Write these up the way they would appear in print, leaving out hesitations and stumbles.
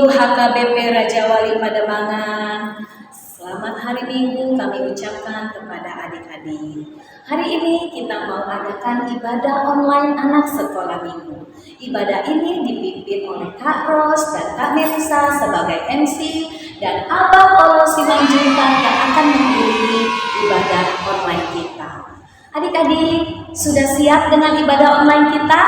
Minggu HKBP Raja Wali Pademangan. Selamat hari Minggu kami ucapkan kepada adik-adik. Hari ini kita mau adakan ibadah online anak sekolah minggu. Ibadah ini dipimpin oleh Kak Ros dan Kak Melisa sebagai MC dan Abang Olo Simanjuntak yang akan mengiringi ibadah online kita. Adik-adik, sudah siap dengan ibadah online kita?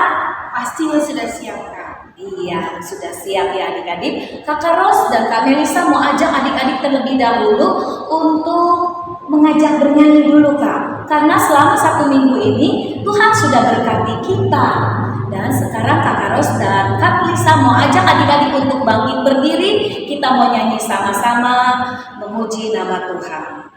Pastinya sudah siap, Kak. Iya, sudah siap ya adik-adik. Kakak Ros dan Kak Melisa mau ajak adik-adik terlebih dahulu untuk mengajak bernyanyi dulu, Kak. Karena selama 1 minggu ini Tuhan sudah berkati kita. Dan sekarang Kakak Ros dan Kak Melisa mau ajak adik-adik untuk bangkit berdiri. Kita mau nyanyi sama-sama memuji nama Tuhan.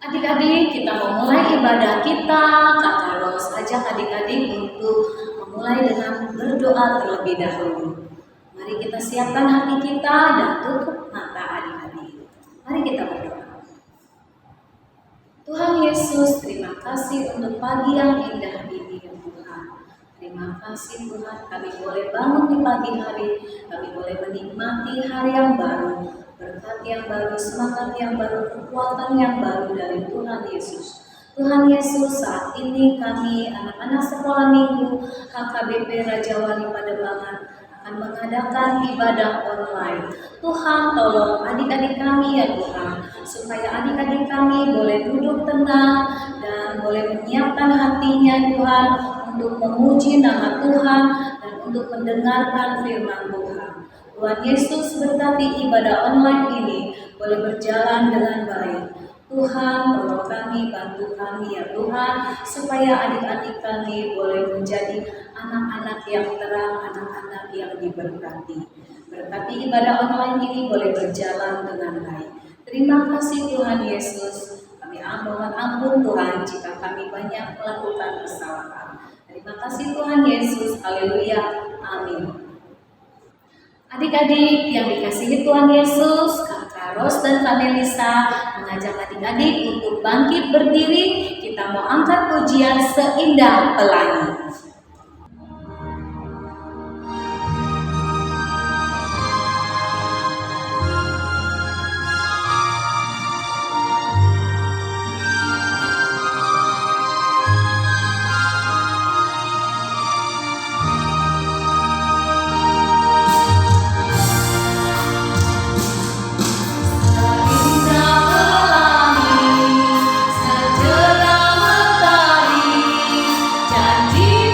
Adik-adik, kita memulai ibadah kita. Kakak Ros ajak adik-adik untuk memulai dengan berdoa terlebih dahulu. Mari kita siapkan hati kita dan tutup mata adik-adik. Mari kita berdoa. Tuhan Yesus, terima kasih untuk pagi yang indah ini ya Tuhan. Terima kasih Tuhan, kami boleh bangun di pagi hari, kami boleh menikmati hari yang baru. Berkat yang baru, semangat yang baru, kekuatan yang baru dari Tuhan Yesus. Tuhan Yesus, saat ini kami anak-anak sekolah minggu HKBP Raja Wali Pademangan akan mengadakan ibadah online. Tuhan tolong adik-adik kami ya Tuhan, supaya adik-adik kami boleh duduk tenang dan boleh menyiapkan hatinya Tuhan untuk memuji nama Tuhan dan untuk mendengarkan firman Tuhan. Tuhan Yesus berkati ibadah online ini boleh berjalan dengan baik. Tuhan tolong kami, bantu kami ya Tuhan, supaya adik-adik kami boleh menjadi anak-anak yang terang, anak-anak yang diberkati. Berkati ibadah online ini boleh berjalan dengan baik. Terima kasih Tuhan Yesus. Kami mohon ampun Tuhan jika kami banyak melakukan kesalahan. Terima kasih Tuhan Yesus. Haleluya. Amin. Adik-adik yang dikasihi Tuhan Yesus, Kakak Ros dan Kak Melisa mengajak adik-adik untuk bangkit berdiri. Kita mau angkat pujian Seindah Pelangi. Sejelang mentari, janji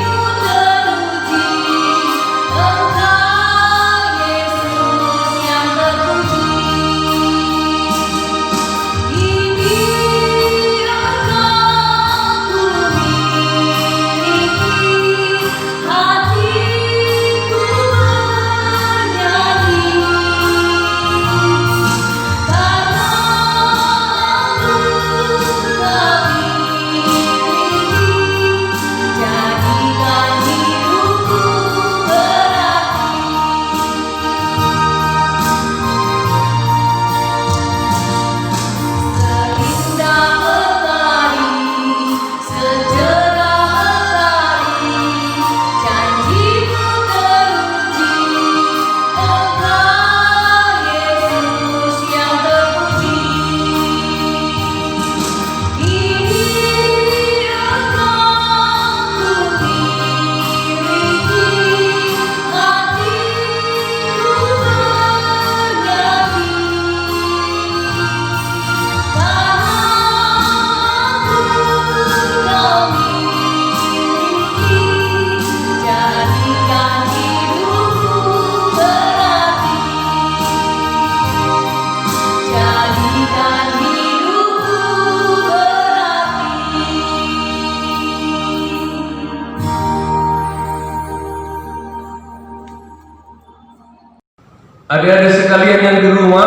Adik-adik sekalian yang di rumah,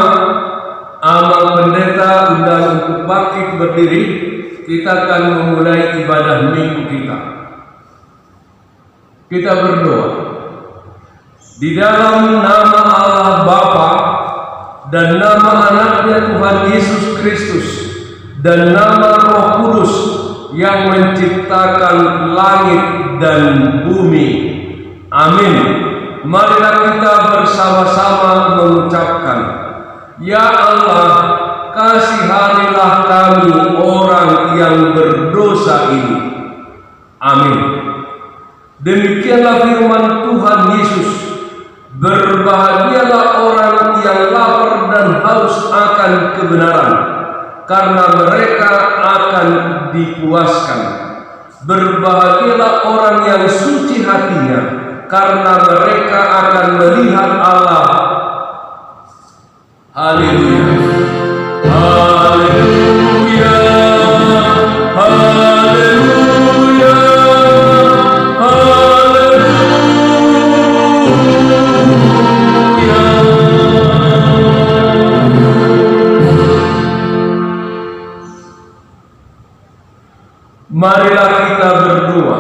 amal pendeta undang untuk bangkit berdiri. Kita akan memulai ibadah minggu kita. Kita berdoa. Di dalam nama Allah Bapa dan nama anaknya Tuhan Yesus Kristus dan nama Roh Kudus yang menciptakan langit dan bumi. Amin. Marilah kita bersama-sama mengucapkan, Ya Allah, kasihanilah kami orang yang berdosa ini. Amin. Demikianlah firman Tuhan Yesus. Berbahagialah orang yang lapar dan haus akan kebenaran, karena mereka akan dipuaskan. Berbahagialah orang yang suci hatinya, karena mereka akan melihat Allah. Haleluya. Haleluya. Haleluya. Haleluya. Marilah kita berdoa.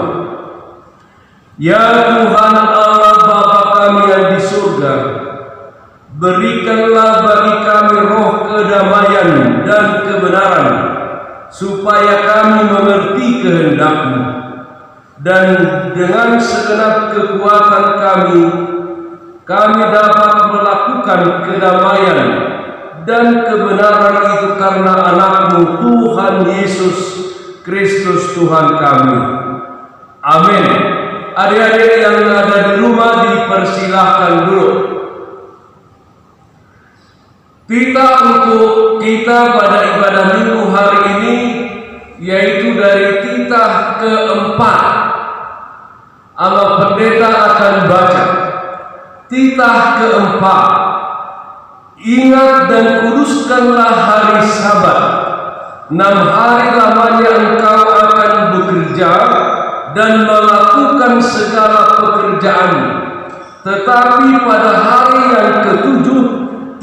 Ya Tuhan Allah Bapa kami yang di surga, berikanlah bagi kami roh kedamaian dan kebenaran, supaya kami mengerti kehendak-Mu, dan dengan segenap kekuatan kami dapat melakukan kedamaian dan kebenaran itu karena anak-Mu Tuhan Yesus Kristus Tuhan kami. Amin. Adik-adik yang ada di rumah dipersilahkan dulu. Kita pada ibadah minggu hari ini, yaitu dari titah keempat. Allah pendeta akan baca titah keempat. Ingat dan kuduskanlah hari Sabat. 6 hari lamanya engkau akan bekerja dan melakukan segala pekerjaan. Tetapi pada hari yang ketujuh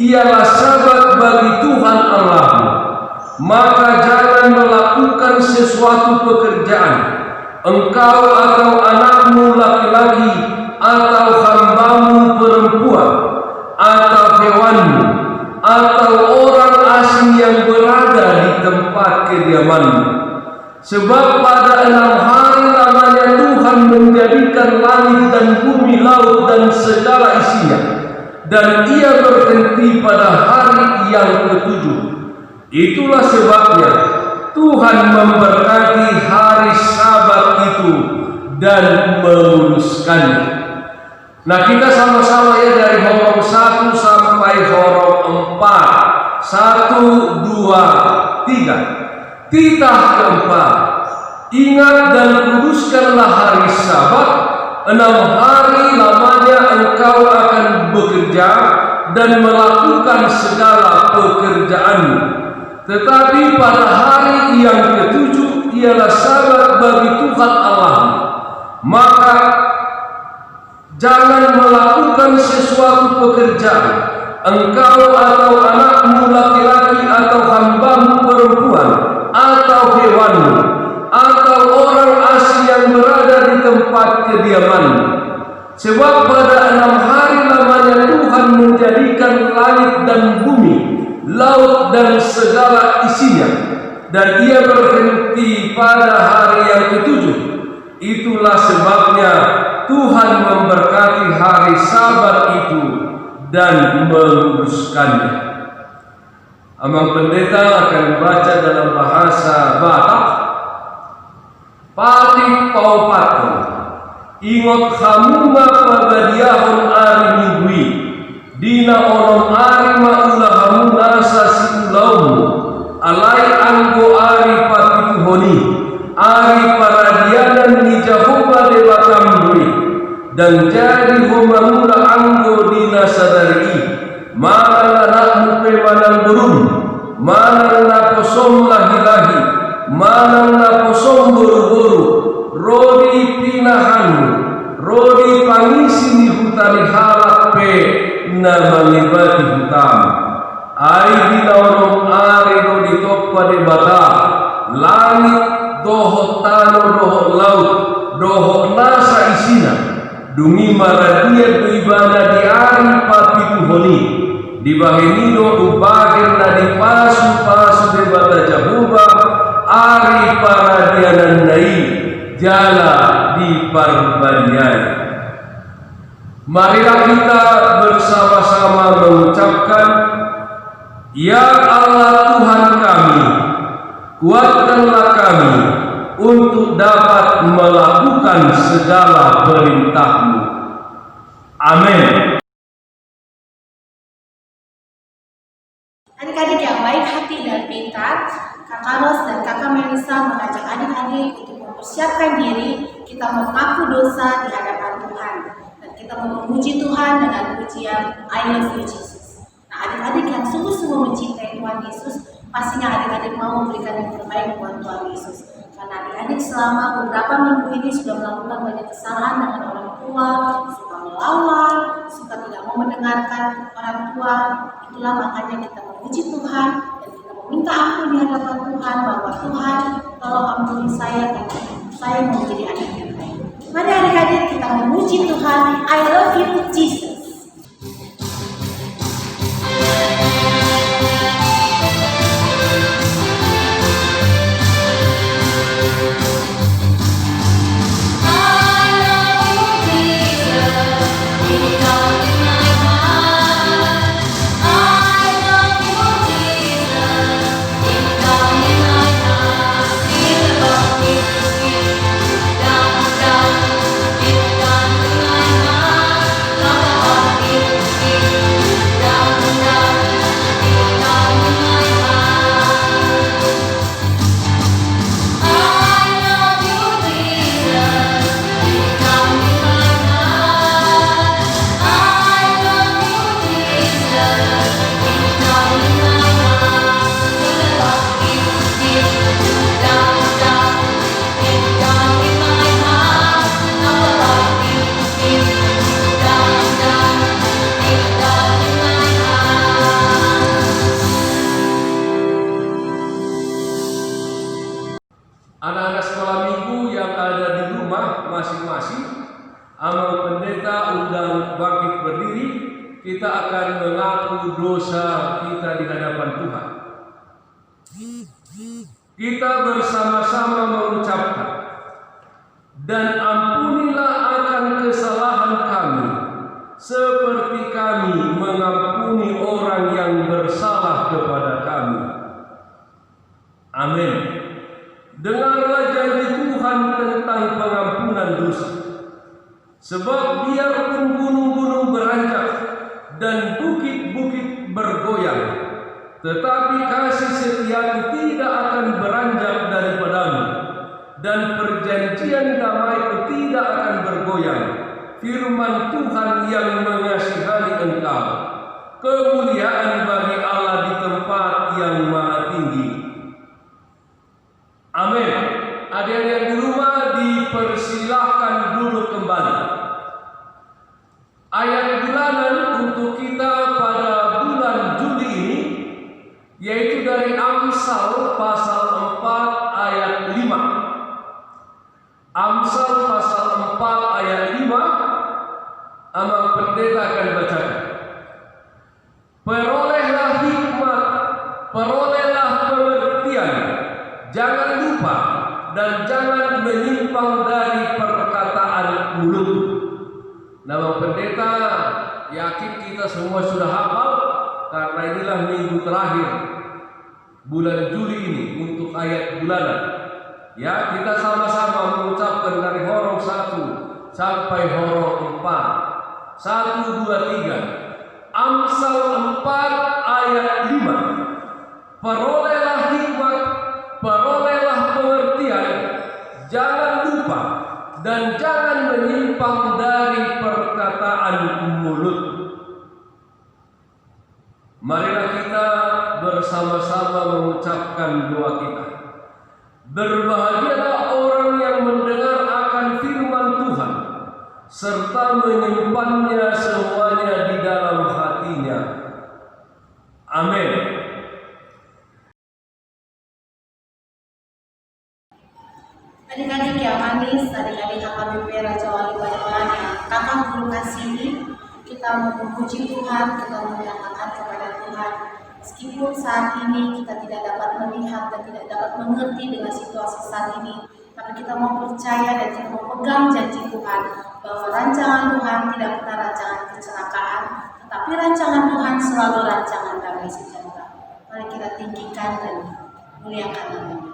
ialah Sabat bagi Tuhan Allahmu. Maka jangan melakukan sesuatu pekerjaan, engkau atau anakmu laki-laki, atau hambamu perempuan, atau hewanmu, atau orang asing yang berada di tempat kediamanmu. Sebab pada 6 hari lamanya Tuhan menjadikan langit dan bumi, laut dan segala isinya, dan Ia berhenti pada hari yang ketujuh. Itulah sebabnya Tuhan memberkati hari Sabat itu dan menguduskannya. Nah, kita sama-sama ya dari Horong 1 sampai Horong 4. 1, 2, 3. Titah keempat. Ingat dan kuduskanlah hari Sabat. 6 hari lamanya engkau akan bekerja dan melakukan segala pekerjaanmu. Tetapi pada hari yang ketujuh ialah Sabat bagi Tuhan Allahmu. Maka jangan melakukan sesuatu pekerjaan, engkau atau anakmu laki-laki, atau hambamu perempuan, atau hewanmu, atau orang asing yang berada di tempat kediamanmu. Sebab pada 6 hari lamanya Tuhan menjadikan langit dan bumi, laut dan segala isinya, dan Ia berhenti pada hari yang ketujuh. Itulah sebabnya Tuhan memberkati hari Sabat itu dan menguduskannya. Amang pendeta akan membaca dalam bahasa Batak. Patik paupaton, ingot hamuma pabadiahon ari mingui, dina onom ari maula hamuna sasiulaumu, alai anggo ari patituhoni, ari paradianan ni Jehova dewa kamburi, dan jadi homamula anggo dina sadari, mana anakmu pemanang burung, mana na posom lahi-lahi, mana na posom boru-boru, rodi pinahanmu, rodi pangisi ni hutani halak pe na mangibati hutam. Ay dinaurong ari no ditoppa de bata. Langit doho tano doho laut doho nasa isina. Dungi maradia tu ibana di ari papitu honi. Di bahenido ubagen na di pasu de bata jahuba. Ari paradianan nai jala di parbadiai. Marilah kita bersama-sama mengucapkan, Ya Allah Tuhan kami, kuatkanlah kami untuk dapat melakukan segala perintah-Mu. Amin. Adik-adik yang baik hati dan pintar, Kakak Ros dan Kakak Melisa mengajak adik-adik untuk mempersiapkan diri kita mengaku dosa di hadapan Tuhan. Dan kita memuji Tuhan dengan pujian I love you Jesus. Nah, adik-adik yang sungguh-sungguh mencintai Tuhan Yesus, pastinya adik-adik mau memberikan yang terbaik buat Tuhan Yesus. Karena adik-adik selama beberapa minggu ini sudah melakukan banyak kesalahan dengan orang tua, suka melawan, suka tidak mau mendengarkan orang tua. Itulah makanya kita memuji Tuhan dan kita meminta ampun di hadapan Tuhan, bahwa Tuhan tolong ampuni saya dan saya mau menjadi adik yang baik. Mari adik-adik kita memuji Tuhan. I love you Jesus. Anak-anak sekolah minggu yang ada di rumah masing-masing, Amal Pendeta undang bangkit berdiri. Kita akan mengaku dosa kita di hadapan Tuhan. Kita bersama-sama mengucapkan, dan ampunilah akan kesalahan kami, seperti kami mengampuni orang yang bersalah kepada kami. Amin. Dengarlah janji Tuhan tentang pengampunan dosa. Sebab biarpun gunung-gunung beranjak dan bukit-bukit bergoyang, tetapi kasih setiamu tidak akan beranjak daripadamu, dan perjanjian damaiku tidak akan bergoyang. Firman Tuhan yang mengasihani engkau. Kemuliaan bagi Allah di tempat yang maha tinggi. Amin. Adik-adik yang di rumah dipersilahkan duduk kembali. Ayat bulanan untuk kita pada bulan Juli ini yaitu dari Amsal pasal 4 ayat 5. Amsal pasal 4 ayat 5, Amal Pendeta akan bacakan. Perolehlah hikmat, perolehlah pengertian, jangan lupa dan jangan menyimpang dari perkataan mulut. Nama Pendeta yakin kita semua sudah hafal, karena inilah minggu terakhir bulan Juli ini untuk ayat bulanan. Ya, kita sama-sama mengucapkan dari horong 1 sampai horong 4. 1, 2, 3. Amsal 4 ayat 5. Perolehlah hikmat, perolehlah pengertian, jangan lupa dan jangan menyimpang dari perkataan mulut. Marilah kita bersama-sama mengucapkan doa kita. Berbahagialah orang yang mendengar akan firman Tuhan serta menyimpannya semuanya di dalam hati. Adik-adik yang manis, adik-adik HKBP Raja Wali Padepokan yang kakak guru kasihi, kita memuji Tuhan, kita menyatakan kepada Tuhan. Meskipun saat ini kita tidak dapat melihat dan tidak dapat mengerti dengan situasi saat ini, tapi kita mau percaya dan kita mau pegang janji Tuhan bahwa rancangan Tuhan tidak pernah rancangan kecelakaan, tetapi rancangan Tuhan selalu rancangan damai sejahtera. Mari kita tinggikan dan muliakan namanya.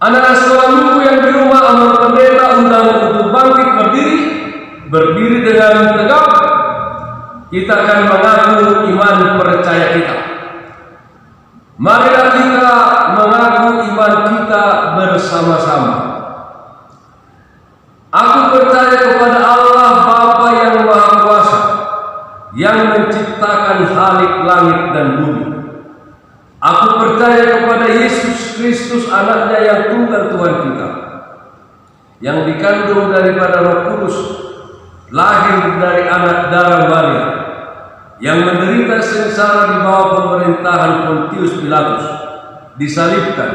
Anak sekolah minggu yang di rumah, amal pendeta undang untuk bangkit berdiri dengan tegak. Kita akan mengaku iman percaya kita. Marilah kita mengaku iman kita bersama-sama. Aku percaya kepada Allah Bapa yang Maha Kuasa, yang menciptakan khalik langit dan bumi. Aku percaya kepada Yesus Kristus, anaknya yang tunggal Tuhan kita, yang dikandung daripada Roh Kudus, lahir dari anak darah Maria, yang menderita sengsara di bawah pemerintahan Pontius Pilatus, disalibkan,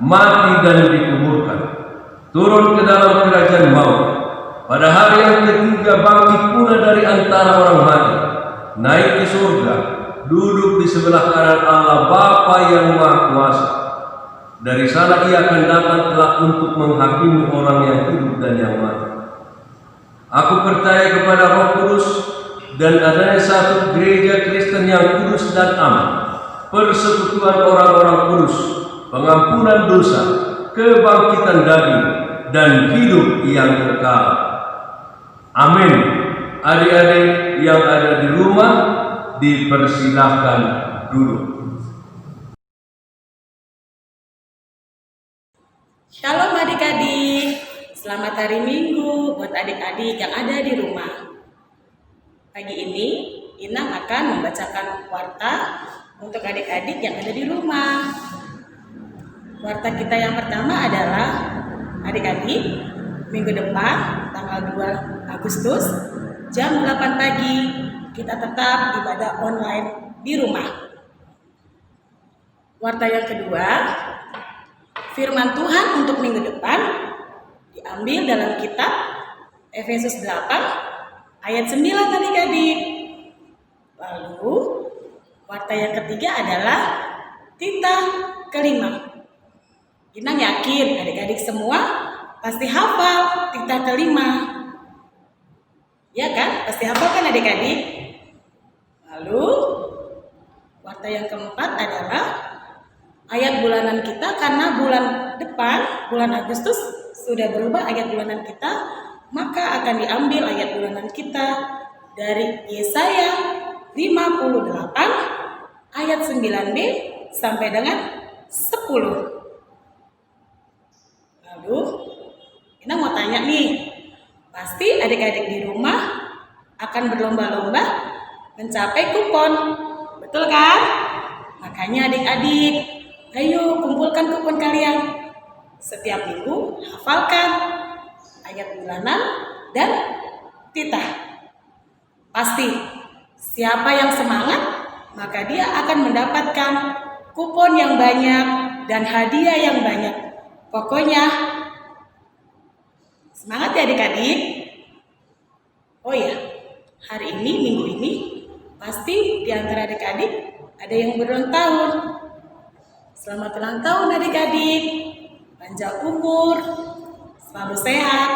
mati dan dikuburkan, turun ke dalam kerajaan maut, pada hari yang ketiga bangkit pula dari antara orang mati, naik ke surga, duduk di sebelah kanan Allah Bapa yang Maha Kuasa. Dari sana ia akan datang kelak untuk menghakimi orang yang hidup dan yang mati. Aku percaya kepada Roh Kudus dan adanya satu gereja Kristen yang kudus dan aman, persekutuan orang-orang kudus, pengampunan dosa, kebangkitan daging, dan hidup yang kekal. Amin. Adik-adik yang ada di rumah, dipersilahkan duduk. Shalom adik-adik, selamat hari Minggu buat adik-adik yang ada di rumah. Pagi ini, Inang akan membacakan warta untuk adik-adik yang ada di rumah. Warta kita yang pertama adalah adik-adik, minggu depan tanggal 2 Agustus jam 8 pagi kita tetap ibadah online di rumah. Warta yang kedua, firman Tuhan untuk minggu depan diambil dalam kitab Efesus 8 ayat 9 adik-adik. Lalu warta yang ketiga adalah tita kelima. Inang yakin adik-adik semua pasti hafal tita kelima. Ya kan? Pasti hafal kan adik-adik? Lalu warta yang keempat adalah ayat bulanan kita, karena bulan depan, bulan Agustus sudah berubah ayat bulanan kita, maka akan diambil ayat bulanan kita dari Yesaya 58 ayat 9b sampai dengan 10. Lalu, kita mau tanya nih, pasti adik-adik di rumah akan berlomba-lomba mencapai kupon, betul kan? Makanya adik-adik, ayo kumpulkan kupon kalian. Setiap minggu hafalkan ayat bulanan dan titah. Pasti siapa yang semangat, maka dia akan mendapatkan kupon yang banyak dan hadiah yang banyak. Pokoknya semangat ya adik-adik. Oh ya, hari ini, minggu ini, pasti di antara adik-adik ada yang berulang tahun. Selamat ulang tahun adik-adik, panjang umur, selalu sehat,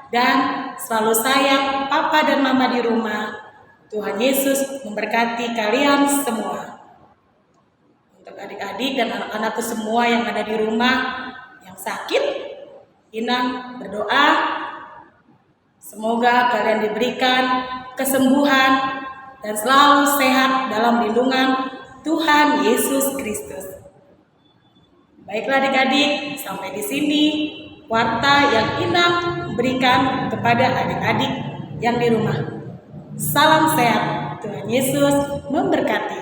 dan selalu sayang papa dan mama di rumah. Tuhan Yesus memberkati kalian semua. Untuk adik-adik dan anak-anakku semua yang ada di rumah, yang sakit, Inang berdoa, semoga kalian diberikan kesembuhan dan selalu sehat dalam lindungan Tuhan Yesus Kristus. Baiklah adik-adik, sampai di sini warta yang Inang berikan kepada adik-adik yang di rumah. Salam sehat, Tuhan Yesus memberkati.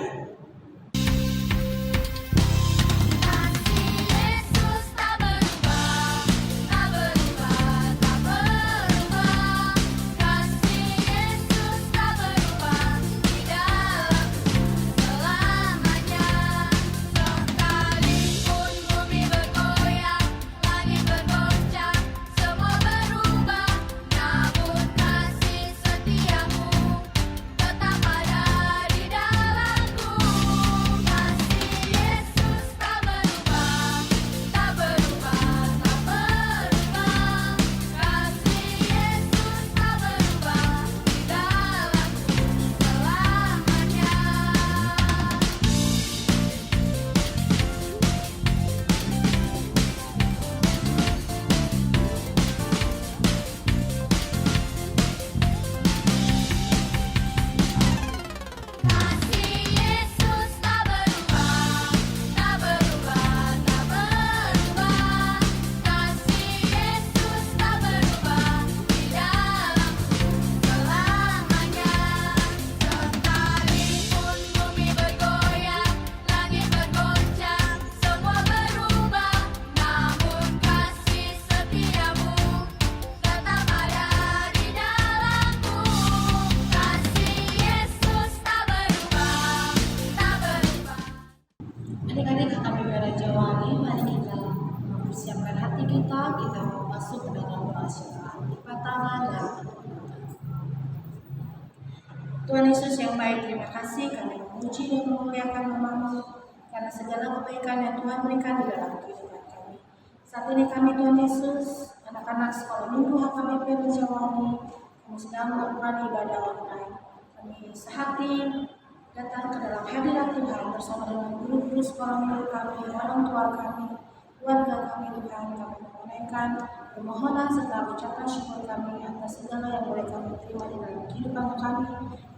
Adik-adik kami berjawani, mari kita mempersiapkan hati kita mau masuk ke dalam doa syafaat. Lipat tangan dan Tuhan Yesus yang baik, terima kasih kami memuji dan memuliakan nama-Mu karena segala kebaikan yang Tuhan berikan di dalam kehidupan kami. Saat ini kami Tuhan Yesus, anak-anak sekolah minggu HKBP Berjawani, kami sedang melakukan ibadah online. Kami sehati datang ke dalam hadirat Tuhan bersama dengan guru-guru sekolah minggu kami, orang tua kami, keluarga kami Tuhan. Kami menunaikan permohonan serta ucapan syukur kami atas segala yang boleh kami terima di dalam kehidupan kami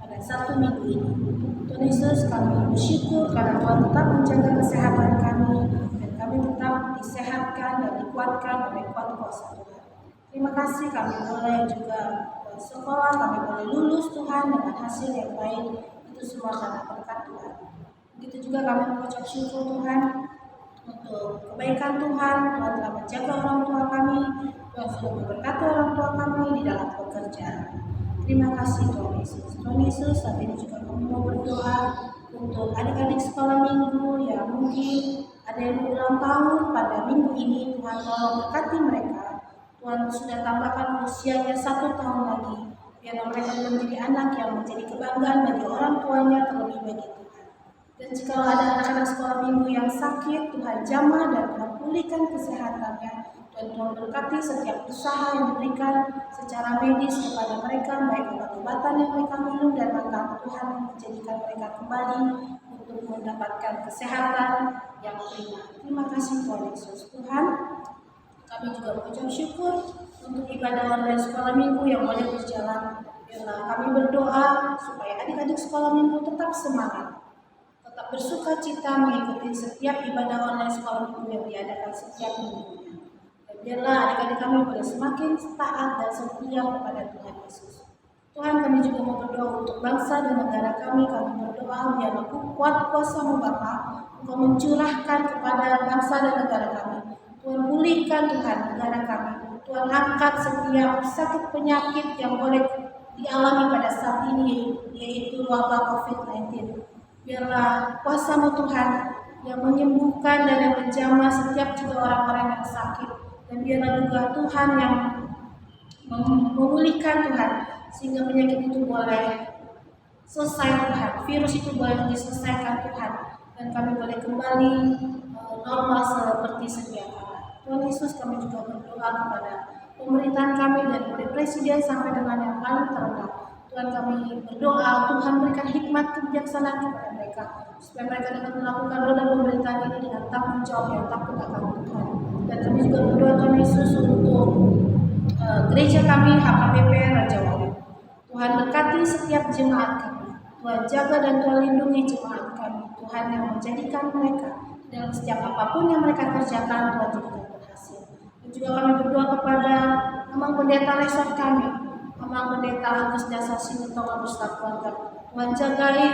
pada satu minggu ini. Tuhan Yesus, kami bersyukur karena Tuhan tetap menjaga kesehatan kami dan kami tetap disehatkan dan dikuatkan dikuatkan oleh kuasa Tuhan. Terima kasih kami boleh juga sekolah, kami boleh lulus Tuhan dengan hasil yang baik. Itu semua karena berkat Tuhan. Begitu juga kami mengucap syukur Tuhan untuk kebaikan Tuhan. Tuhan telah menjaga orang tua kami, Tuhan sudah memberkati orang tua kami di dalam pekerjaan. Terima kasih Tuhan Yesus. Tuhan Yesus, saat ini juga kami mau berdoa untuk adik-adik sekolah minggu yang mungkin ada yang ulang tahun pada minggu ini. Tuhan tolong berkati mereka. Tuhan sudah tambahkan usianya 1 tahun lagi, biar mereka menjadi anak yang menjadi kebanggaan bagi orang tuanya, terlebih bagi Tuhan. Dan jika ada anak-anak sekolah minggu yang sakit, Tuhan jamah dan Tuhan pulihkan kesehatannya. Dan Tuhan berkati setiap usaha yang diberikan secara medis kepada mereka, baik obat-obatan yang mereka minum dan makan. Tuhan menjadikan mereka kembali untuk mendapatkan kesehatan yang prima. Terima kasih Tuhan Yesus. Tuhan, kami juga mengucap syukur untuk ibadah online sekolah minggu yang boleh berjalan. Biarlah kami berdoa supaya adik-adik sekolah minggu tetap semangat, tetap bersuka cita mengikuti setiap ibadah online sekolah minggu yang diadakan setiap minggunya. Dan biarlah adik-adik kami boleh semakin taat dan setia kepada Tuhan Yesus. Tuhan, kami juga mau berdoa untuk bangsa dan negara kami. Kami berdoa biarlah kuat kuasa-Mu Bapa, Engkau mencurahkan kepada bangsa dan negara kami. Tuhan pulihkan Tuhan negara kami. Tuhan angkat setiap sakit penyakit yang boleh dialami pada saat ini, yaitu wabah COVID-19. Biarlah kuasa-Mu Tuhan yang menyembuhkan dan yang menjamah setiap juga orang-orang yang sakit. Dan biarlah juga Tuhan yang memulihkan Tuhan, sehingga penyakit itu boleh selesai Tuhan, virus itu boleh diselesaikan Tuhan, dan kami boleh kembali normal seperti sedia kala. Tuhan Yesus, kami juga berdoa kepada pemerintahan kami dan dari presiden sampai dengan yang paling terendah. Tuhan, kami berdoa Tuhan berikan hikmat kebijaksanaan kepada mereka, supaya mereka dapat melakukan roda pemerintahan ini dengan tanggung jawab yang takut akan Tuhan. Dan kami juga berdoa Tuhan Yesus untuk gereja kami HKBP Raja Wali. Tuhan berkati setiap jemaat kami. Tuhan jaga dan Tuhan lindungi jemaat kami. Tuhan yang menjadikan mereka dalam setiap apapun yang mereka kerjakan, Tuhan jadikan berhasil. Dan juga kami berdoa kepada Amang Pendeta Resort kami, Amang Pendeta Agus Dasar Sinutonga beserta keluarga. Tuhan jagai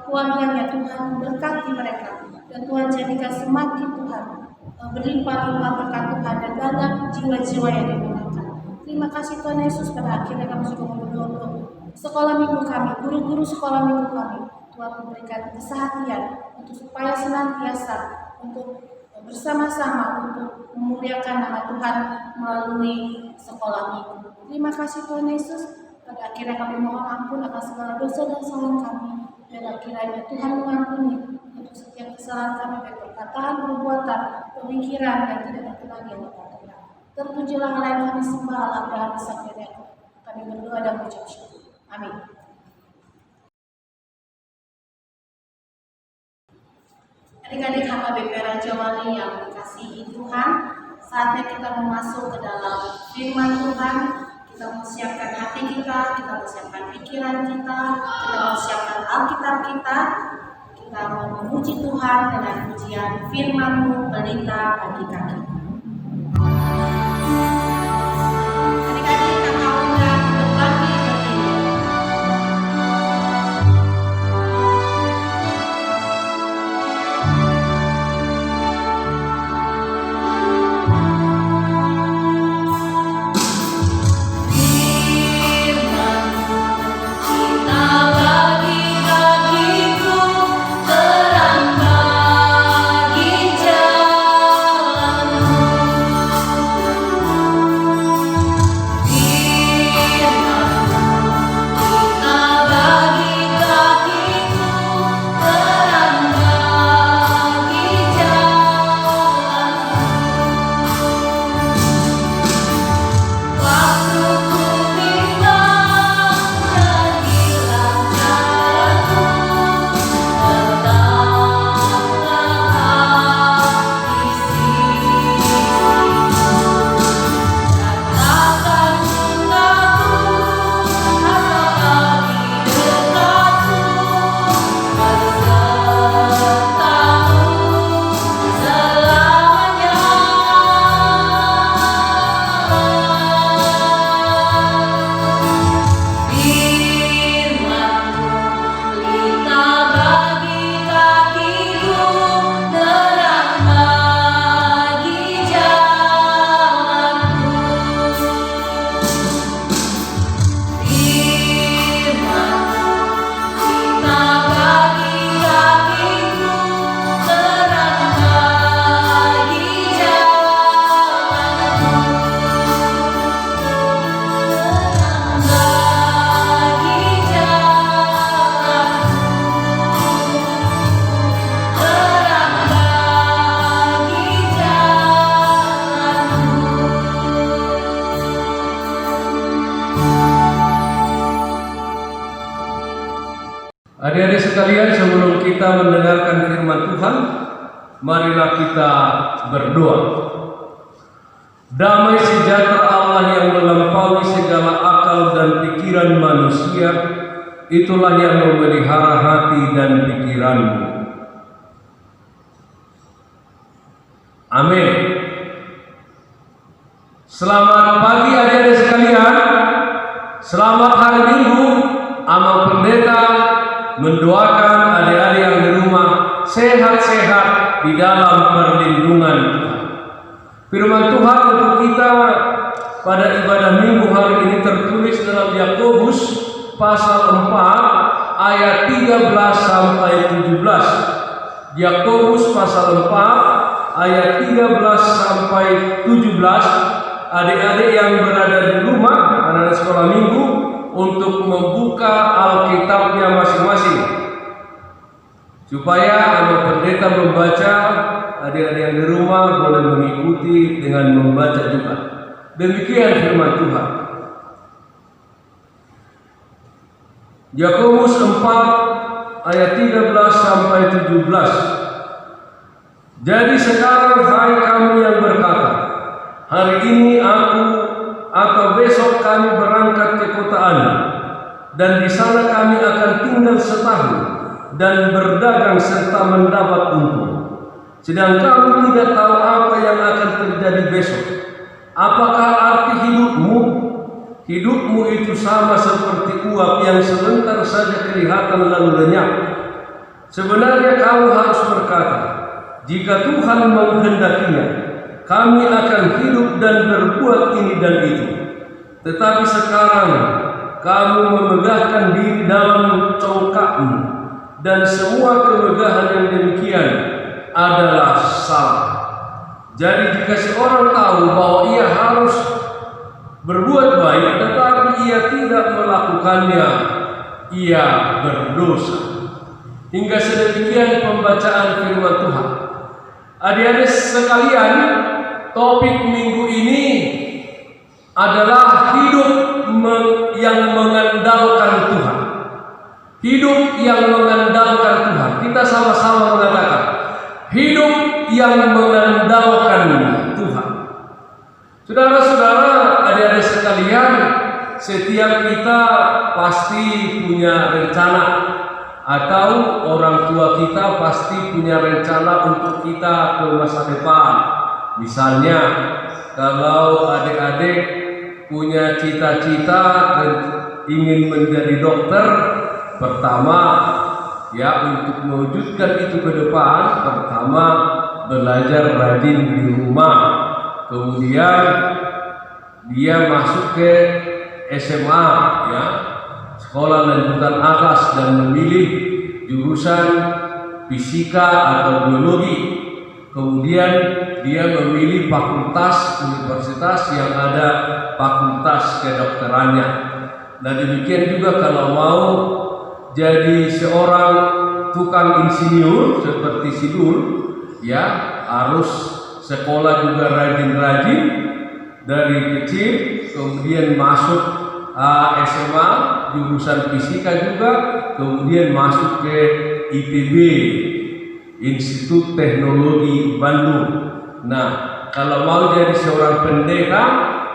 keluarganya, Tuhan berkati mereka, dan Tuhan jadikan semakin Tuhan berlimpah-limpah berkat Tuhan dan banyak jiwa-jiwa yang dimenangkan. Terima kasih Tuhan Yesus. Pada akhirnya kami juga berdoa untuk sekolah minggu kami, guru-guru sekolah minggu kami. Tuhan memberikan kesehatan untuk supaya senantiasa untuk bersama-sama untuk memuliakan nama Tuhan melalui sekolah minggu. Terima kasih Tuhan Yesus. Pada akhirnya kami mohon ampun akan segala dosa dan kesalahan kami. Dan akhirnya Tuhan mengampuni untuk setiap kesalahan kami, baik perkataan, perbuatan, pemikiran yang tidak berkenan di hadapan Tuhan. Terpujilah Allah yang kami sembah, Allah Abraham, Ishak dan Yakub. Kami berdoa dan mengucap syukur. Amin. Adik-adik HKBP Raja Wali yang dikasihi Tuhan, saatnya kita masuk ke dalam firman Tuhan. Kita mempersiapkan hati kita mempersiapkan pikiran kita mempersiapkan Alkitab kita mau memuji Tuhan dengan pujian firman-Mu pelita bagi kaki. Adik-adik kami undang berbagi berdiri. Terang bagi jalan Adik-adik sekalian, sebelum kita mendengarkan firman Tuhan, marilah kita berdoa. Damai sejahtera Allah yang melampaui segala akal dan pikiran manusia, itulah yang memelihara hati dan pikiranmu. Amin. Selamat pagi adik-adik sekalian. Selamat hari Minggu. Amal Pendeta mendoakan adik-adik yang di rumah sehat-sehat di dalam perlindungan Tuhan. Firman Tuhan untuk kita pada ibadah Minggu hari ini tertulis dalam Yakobus pasal 4 ayat 13 sampai 17. Yakobus pasal 4 ayat 13 sampai 17. Adik-adik yang berada di rumah, anak-anak sekolah Minggu, untuk membuka Alkitabnya masing-masing, supaya anak pendeta membaca, adik-adik yang di rumah boleh mengikuti dengan membaca juga. Demikian firman Tuhan. Yakobus 4 ayat 13 sampai 17. Jadi sekarang hai kamu yang berkata, hari ini aku atau besok kami berangkat ke kota Anu, dan di sana kami akan tinggal setahun dan berdagang serta mendapat untung. Sedang kamu tidak tahu apa yang akan terjadi besok. Apakah arti hidupmu? Hidupmu itu sama seperti uap yang sebentar saja kelihatan lalu lenyap. Sebenarnya kamu harus berkata, jika Tuhan menghendakinya, kami akan hidup dan berbuat ini dan itu. Tetapi sekarang kamu memegahkan diri dalam congkakmu, dan semua kemegahan yang demikian adalah salah. Jadi jika seorang tahu bahwa ia harus berbuat baik tetapi ia tidak melakukannya, ia berdosa. Hingga sedemikian pembacaan firman Tuhan. Adik-adik sekalian, topik minggu ini adalah hidup yang mengandalkan Tuhan. Hidup yang mengandalkan Tuhan. Kita sama-sama mengatakan, hidup yang mengandalkan Tuhan. Saudara-saudara, adik-adik sekalian, setiap kita pasti punya rencana, atau orang tua kita pasti punya rencana untuk kita ke masa depan. Misalnya, kalau adik-adik punya cita-cita dan ingin menjadi dokter, pertama ya untuk mewujudkan itu ke depan, pertama belajar rajin di rumah, kemudian dia masuk ke SMA, ya, sekolah lanjutan atas, dan memilih jurusan fisika atau biologi. Kemudian dia memilih fakultas universitas yang ada fakultas kedokterannya. Nah demikian juga kalau mau jadi seorang tukang insinyur seperti Sidul, ya harus sekolah juga rajin-rajin dari kecil, kemudian masuk SMA jurusan fisika juga, kemudian masuk ke ITB, Institut Teknologi Bandung. Nah, kalau mau jadi seorang pendeta,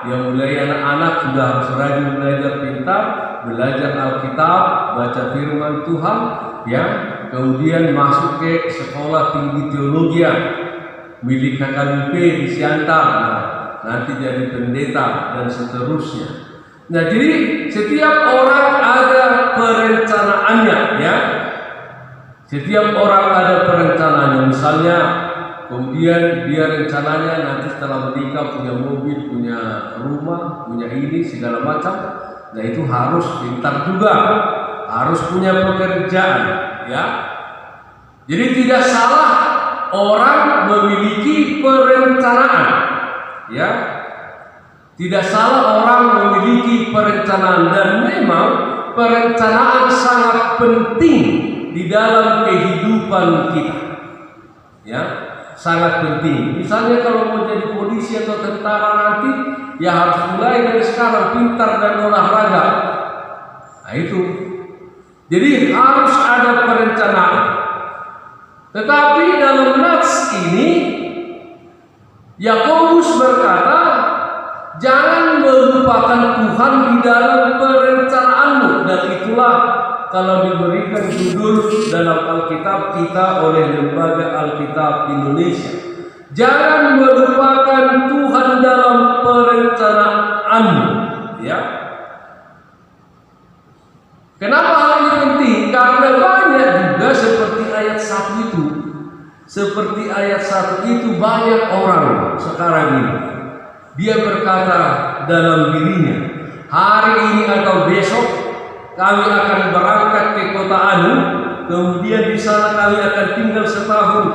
yang mulai anak-anak sudah harus rajin belajar pintar, belajar Alkitab, baca firman Tuhan, ya. Kemudian masuk ke sekolah tinggi teologi, milik KKBP di Siantar, nah, nanti jadi pendeta dan seterusnya. Nah, jadi setiap orang ada perencanaannya, ya. Setiap orang ada perencanaannya. Misalnya, kemudian dia rencananya nanti setelah menikah punya mobil, punya rumah, punya ini segala macam. Nah, itu harus pintar juga, harus punya pekerjaan, ya. Jadi tidak salah orang memiliki perencanaan, ya. Tidak salah orang memiliki perencanaan, dan memang perencanaan sangat penting di dalam kehidupan kita, ya, sangat penting. Misalnya kalau mau jadi polisi atau tentara nanti, ya harus mulai dari sekarang pintar dan olahraga. Nah itu Jadi harus ada perencanaan. Tetapi dalam nats ini Yakobus berkata, jangan melupakan Tuhan di dalam perencanaanmu. Dan itulah kalau diberikan judul dalam Alkitab kita oleh Lembaga Alkitab Indonesia, jangan melupakan Tuhan dalam perencanaanmu. Ya. Kenapa hal ini penting? Karena banyak juga seperti ayat 1 itu. Seperti ayat 1 itu banyak orang sekarang ini. Dia berkata dalam dirinya, hari ini atau besok kami akan berangkat ke kota Anu, kemudian di sana kami akan tinggal setahun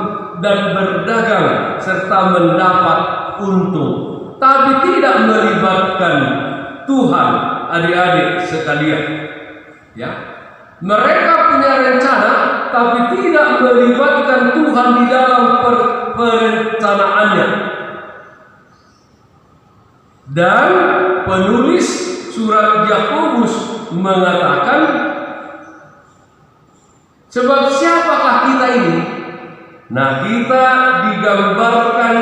dan berdagang serta mendapat untung. Tapi tidak melibatkan Tuhan, adik-adik sekalian. Ya, mereka punya rencana, tapi tidak melibatkan Tuhan di dalam perencanaannya. Dan penulis surat Yakobus mengatakan, sebab siapakah kita ini? Nah, kita digambarkan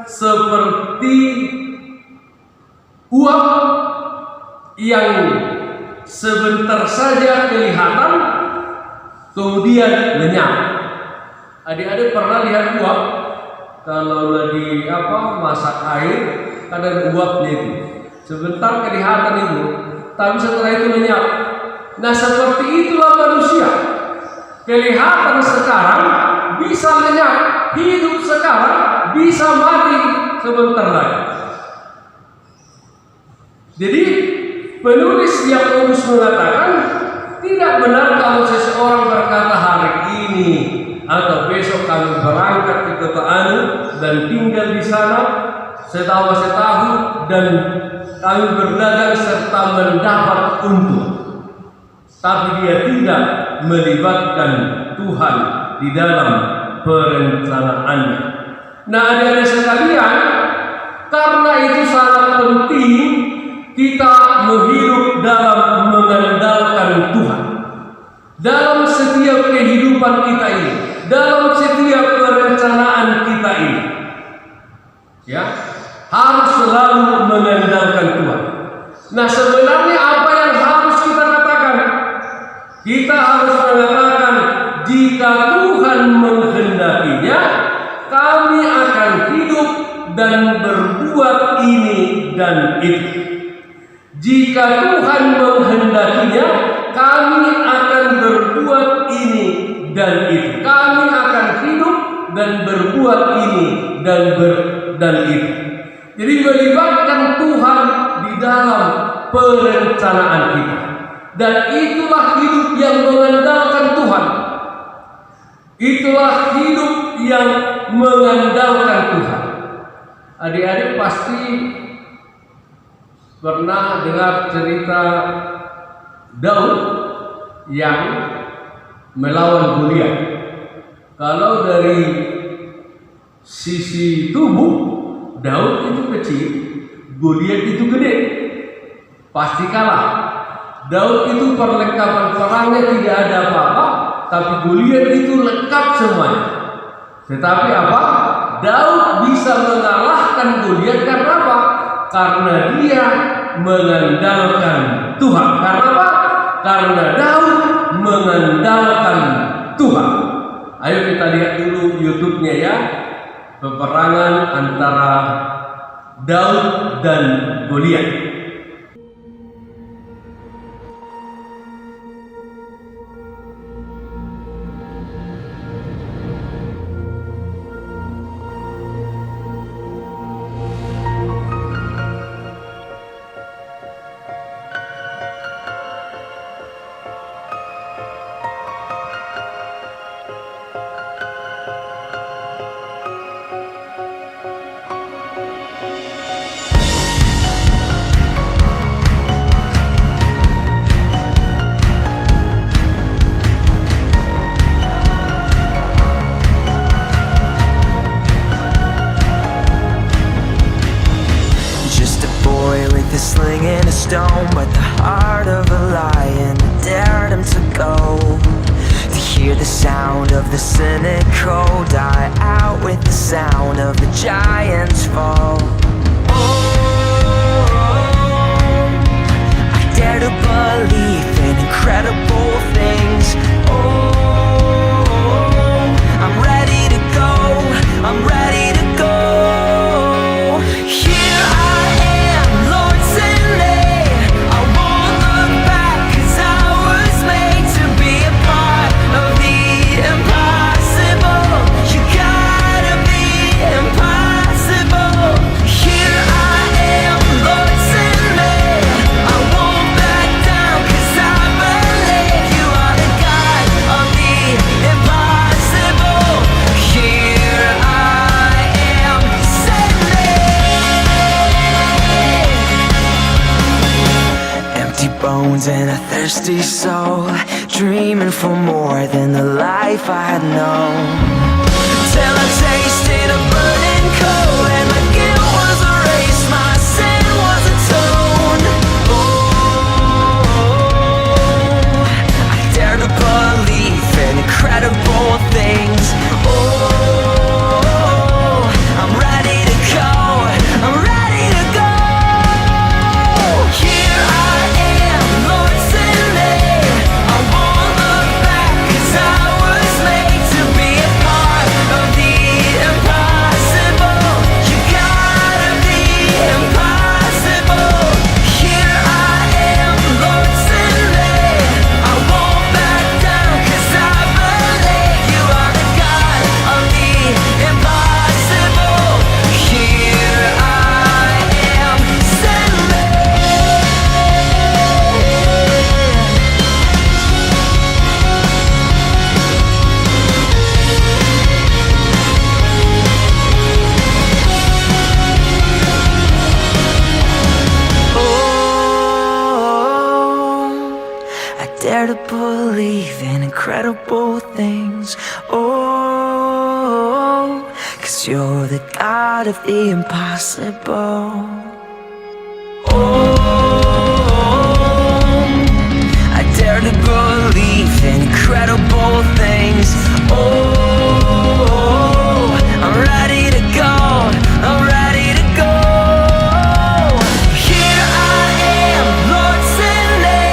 seperti uap yang sebentar saja kelihatan, kemudian lenyap. Adik-adik pernah lihat uap? Kalau lagi masak air, ada uapnya itu. Sebentar kelihatan itu, tapi setelah itu lenyap. Nah, seperti itulah manusia. Kelihatan sekarang, bisa lenyap. Hidup sekarang, bisa mati sebentar lagi. Jadi penulis Yakobus mengatakan, tidak benar kalau seseorang berkata hari ini atau besok kami berangkat ke kota Anu dan tinggal di sana setahun dan kami berdagang serta mendapat untung. Tapi dia tidak melibatkan Tuhan di dalam perencanaannya. Nah, adik-adik sekalian, karena itu sangat penting kita menghidup dalam mengandalkan Tuhan. Dalam setiap kehidupan kita ini, dalam setiap perencanaan kita ini, ya, harus selalu mengandalkan Tuhan. Nah, sebenarnya apa yang harus kita katakan? Kita harus mengatakan, jika Tuhan menghendakinya, kami akan hidup dan berbuat ini dan itu. Jika Tuhan menghendakinya, kami akan berbuat ini dan itu. Kami akan hidup dan berbuat ini dan itu. Jadi melibatkan Tuhan di dalam perencanaan kita. Dan itulah hidup yang mengandalkan Tuhan. Itulah hidup yang mengandalkan Tuhan. Adik-adik pasti pernah dengar cerita Daud yang melawan Goliat. Kalau dari sisi tubuh, Daud itu kecil, Goliat itu gede, pasti kalah. Daud itu perlengkapan perangnya tidak ada apa-apa, tapi Goliat itu lengkap semuanya. Tetapi apa? Daud bisa mengalahkan Goliat karena apa? Karena dia mengandalkan Tuhan. Karena apa? Karena Daud mengandalkan Tuhan. Ayo kita lihat dulu YouTube-nya ya, peperangan antara Daud dan Goliat. with a sling and a stone, but the heart of a lion dared him to go. To hear the sound of the cynical die out with the sound of the giants fall. I dare to believe in incredible things. I'm ready to go, I'm ready to go. Here I am, Lord, send me. I won't look back, 'cause I was made to be a part of the impossible. You gotta be impossible. Here I am, Lord, send me. I won't back down, 'cause I believe you are the God of the impossible. Here I am, send me. Empty bones and a thirsty soul, dreaming for more than the life I had known. Till I tasted a burning coal and my guilt was erased, my sin was atoned. I dare to believe in incredible things. I'm ready to go, I'm ready to go. Here I am, Lord, send me. I won't look back, 'cause I was made to be a part of the impossible. You gotta be impossible. Here I am, Lord, send me. I won't back down, 'cause I believe you are the God of the impossible. Here I am, send me. I dare to believe in incredible things. 'Cause you're the God of the impossible. I dare to believe in incredible things. I'm ready to go, I'm ready to go. Here I am, Lord, send me.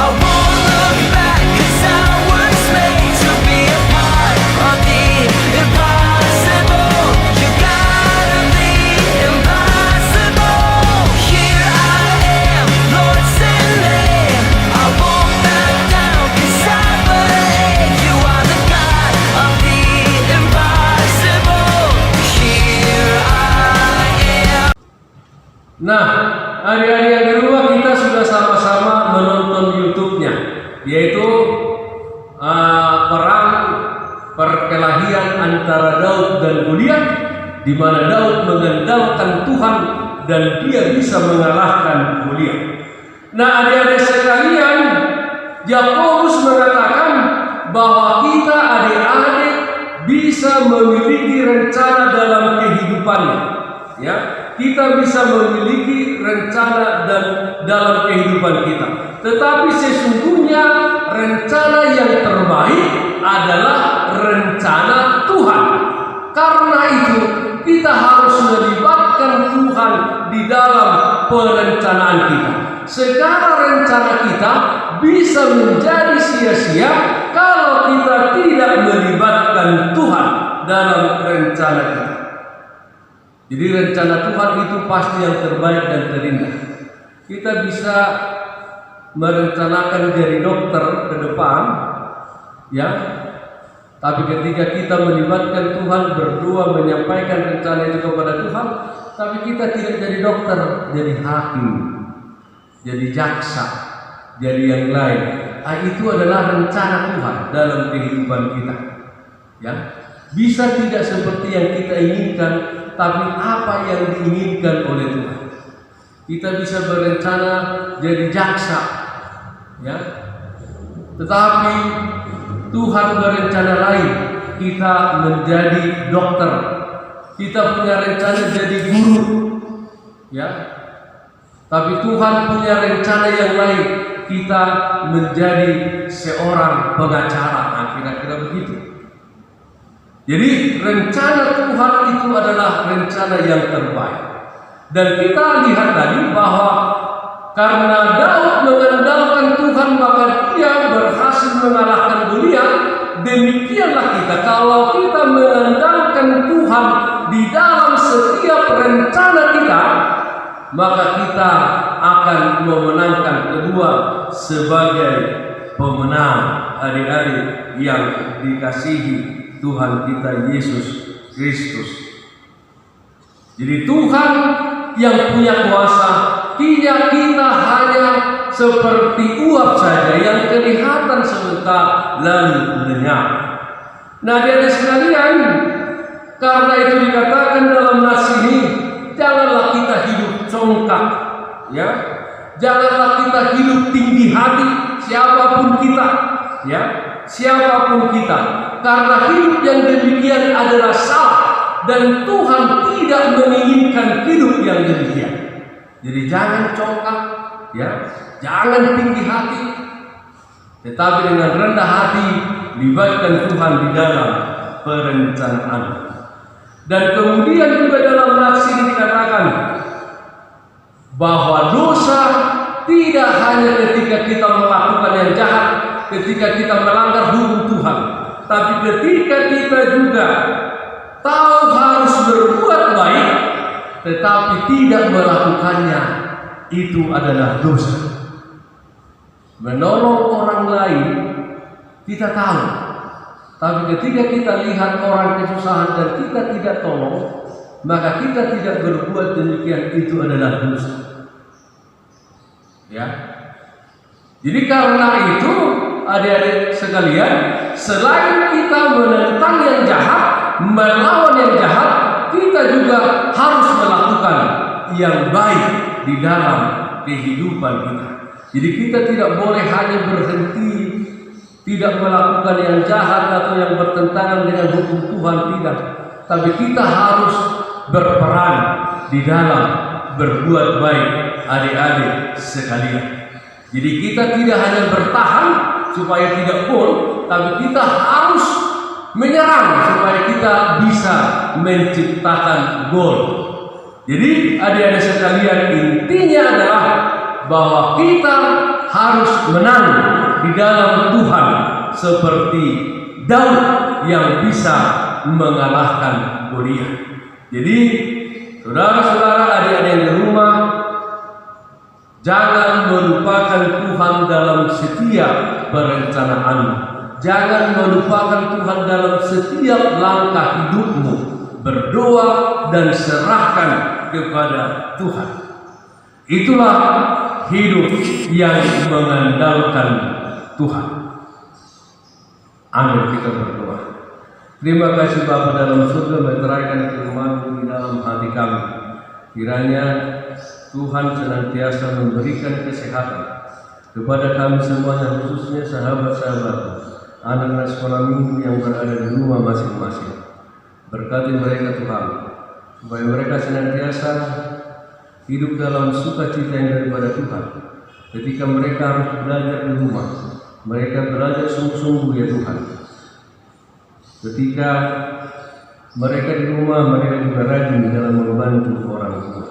I won't look back, 'cause I was made to be a part of the impossible. You gotta be impossible. Here I am, Lord, send me. I won't back down, 'cause I believe you are the God of the impossible. Here I am. Nah, adik-adik yang di rumah, kita sudah sama-sama menonton YouTube-nya, yaitu perang perkelahian antara Daud dan Goliat, di mana Daud mengandalkan Tuhan dan dia bisa mengalahkan Goliat. Nah, adik-adik sekalian, Yakobus mengatakan bahwa kita adik-adik bisa memiliki rencana dalam kehidupannya. Ya, kita bisa memiliki rencana dan dalam kehidupan kita. Tetapi sesungguhnya rencana yang terbaik adalah rencana Tuhan. Karena itu kita harus melibatkan Tuhan di dalam perencanaan kita. Segala rencana kita bisa menjadi sia-sia kalau kita tidak melibatkan Tuhan dalam rencana kita. Jadi rencana Tuhan itu pasti yang terbaik dan terindah. Kita bisa merencanakan jadi dokter ke depan, ya. Tapi ketika kita melibatkan Tuhan, berdua menyampaikan rencana itu kepada Tuhan, tapi kita tidak jadi dokter, jadi hakim, jadi jaksa, jadi yang lain. Itu adalah rencana Tuhan dalam kehidupan kita. Ya, bisa tidak seperti yang kita inginkan, tapi apa yang diinginkan oleh Tuhan. Kita bisa berencana jadi jaksa, ya. Tetapi Tuhan berencana lain, kita menjadi dokter. Kita punya rencana jadi guru, ya. Tapi Tuhan punya rencana yang lain. Kita menjadi seorang pengacara. Nah, kira-kira begitu. Jadi rencana Tuhan itu adalah rencana yang terbaik. Dan kita lihat tadi bahwa karena Daud mengandalkan Tuhan, maka dia berhasil mengalahkan Goliat. Demikianlah kita, kalau kita mengandalkan Tuhan di dalam setiap rencana kita, maka kita akan memenangkan kedua sebagai pemenang, adik-adik yang dikasihi Tuhan kita Yesus Kristus. Jadi Tuhan yang punya kuasa, tidak kita hanya seperti uap saja yang kelihatan sebentar lalu lenyap. Nah, adik-adik sekalian, karena itu dikatakan dalam nas ini, janganlah kita hidup congkak, ya. Janganlah kita hidup tinggi hati, siapapun kita, ya, siapapun kita. Karena hidup yang demikian adalah salah, dan Tuhan tidak menginginkan hidup yang demikian. Jadi jangan congkak, ya, jangan tinggi hati, tetapi dengan rendah hati libatkan Tuhan di dalam perencanaan. Dan kemudian juga dalam nas ini dikatakan bahwa dosa tidak hanya ketika kita melakukan yang jahat, ketika kita melanggar hukum Tuhan, tapi ketika kita juga tahu harus berbuat baik, tetapi tidak melakukannya, itu adalah dosa. Menolong orang lain kita tahu, tapi ketika kita lihat orang kesusahan dan kita tidak tolong, maka kita tidak berbuat demikian, itu adalah dosa. Ya. Jadi karena itu, adik-adik sekalian, selain kita menentang yang jahat, melawan yang jahat, kita juga harus melakukan yang baik di dalam kehidupan kita. Jadi kita tidak boleh hanya berhenti tidak melakukan yang jahat atau yang bertentangan dengan hukum Tuhan, tidak. Tapi kita harus berperan di dalam berbuat baik, adik-adik sekalian. Jadi kita tidak hanya bertahan supaya tidak gol, tapi kita harus menyerang supaya kita bisa menciptakan gol. Jadi adik-adik sekalian, intinya adalah bahwa kita harus menang di dalam Tuhan seperti Daud yang bisa mengalahkan Goliat. Jadi saudara-saudara, adik-adik yang di rumah, jangan melupakan Tuhan dalam setiap perencanaan. Jangan melupakan Tuhan dalam setiap langkah hidupmu. Berdoa dan serahkan kepada Tuhan. Itulah hidup yang mengandalkan Tuhan. Amin. Kita berdoa. Terima kasih Bapa dalam surga, meteraikan firman-Mu di dalam hati kami. Kiranya Tuhan senantiasa memberikan kesehatan kepada kami semuanya, khususnya sahabat-sahabat anak-anak sekolah minggu yang berada di rumah masing-masing. Berkati mereka Tuhan, supaya mereka senantiasa hidup dalam sukacita yang daripada Tuhan. Ketika mereka harus belajar di rumah, mereka belajar sungguh-sungguh ya Tuhan. Ketika mereka di rumah, mereka juga rajin dalam membantu orang tua.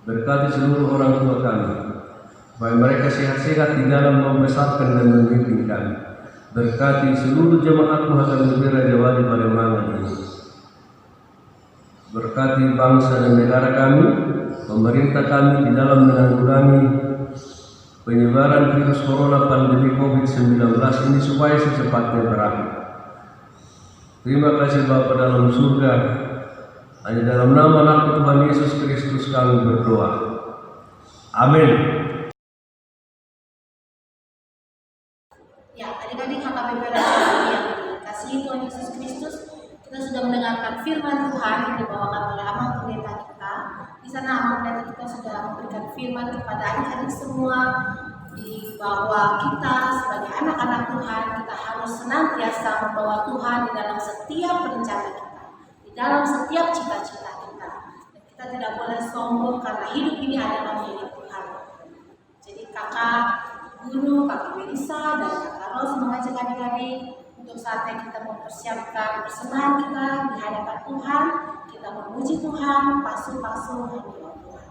Berkati seluruh orang tua kami, supaya mereka sehat-sehat di dalam membesarkan dan membimbing kami. Berkati seluruh jemaat Muhammad Raja Wali Pademangan ini. Berkati bangsa dan negara kami, pemerintah kami di dalam menanggulangi penyebaran virus corona pandemi COVID-19 ini supaya secepatnya berakhir. Terima kasih Bapa dalam surga. Hanya dalam nama anak Tuhan Yesus Kristus kami berdoa. Amin. Ya, adik-adik HKBP yang dikasihi Tuhan Yesus Kristus, kita sudah mendengarkan firman Tuhan yang dibawakan oleh Amang Pendeta kita. Di sana Amang Pendeta kita sudah memberikan firman kepada adik-adik semua, bahwa kita sebagai anak-anak Tuhan, kita harus senantiasa membawa Tuhan di dalam setiap rencana kita, di dalam setiap cita-cita kita. Dan kita tidak boleh sombong karena hidup ini adalah milik Tuhan. kakak guru, kakak Melisa, dan kakak Ros mengajak adik-adik untuk saatnya kita mempersiapkan persembahan kita di hadapan Tuhan. Kita memuji Tuhan, pasu-pasu hadirat Tuhan.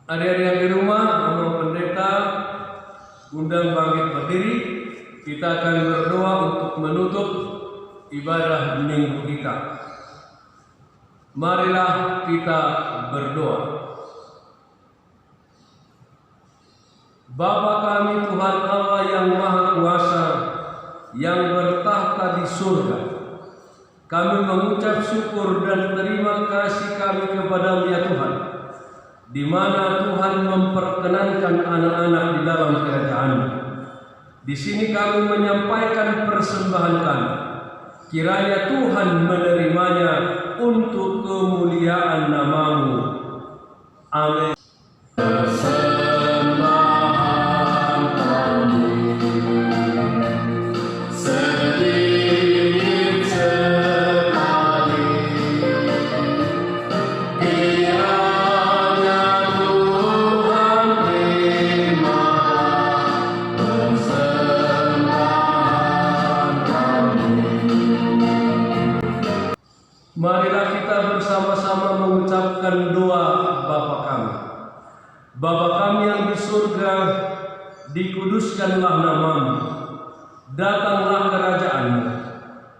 Adik-adik yang di rumah, Bapak Pendeta undang bangkit berdiri. Kita akan berdoa untuk menutup ibadah minggu kita. Marilah kita berdoa. Bapa kami Tuhan Allah yang Maha Kuasa, yang bertahta di surga, kami mengucap syukur dan terima kasih kami kepada-Mu ya Tuhan, di mana Tuhan memperkenankan anak-anak di dalam kerajaan-Mu. Di sini kami menyampaikan persembahan kami. Kiranya Tuhan menerimanya untuk kemuliaan nama-Mu. Amin. Marilah kita bersama-sama mengucapkan doa Bapa kami. Bapa kami yang di surga, dikuduskanlah nama-Mu. Datanglah kerajaan-Mu.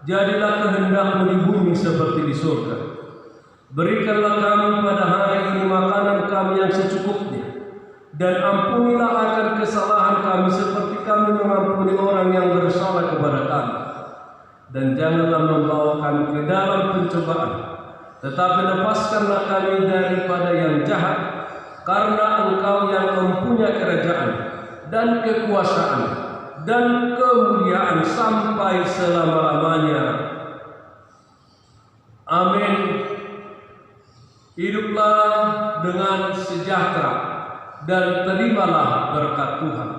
Jadilah kehendak-Mu di bumi seperti di surga. Berikanlah kami pada hari ini makanan kami yang secukupnya. Dan ampunilah akan kesalahan kami seperti kami mengampuni orang yang bersalah kepada kami. Dan janganlah membawa kami ke dalam pencobaan, tetapi lepaskanlah kami daripada yang jahat, karena Engkau yang mempunyai kerajaan dan kekuasaan dan kemuliaan sampai selama-lamanya. Amin. Hiduplah dengan sejahtera dan terimalah berkat Tuhan.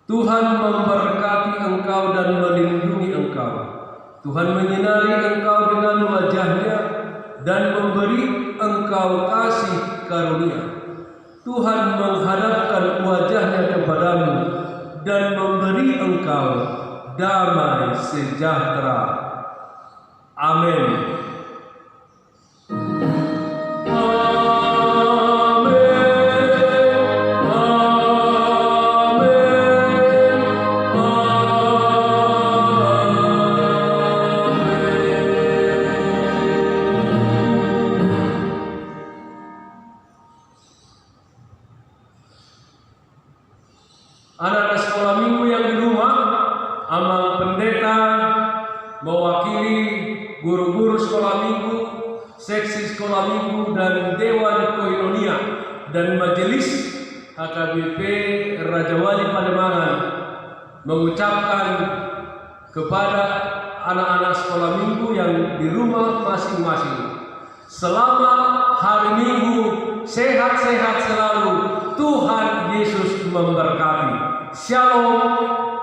Tuhan memberkati engkau dan melindungi engkau. Tuhan menyinari engkau dengan wajah-Nya dan memberi engkau kasih karunia. Tuhan menghadapkan wajah-Nya kepadamu dan memberi engkau damai sejahtera. Amin. Anak-anak sekolah minggu yang di rumah, amal pendeta mewakili guru-guru sekolah minggu, seksi sekolah minggu, dan Dewan Koinonia dan Majelis HKBP Raja Wali Pademangan mengucapkan kepada anak-anak sekolah minggu yang di rumah masing-masing, selamat hari Minggu, sehat-sehat selalu, Tuhan Yesus memberkati. Shalom.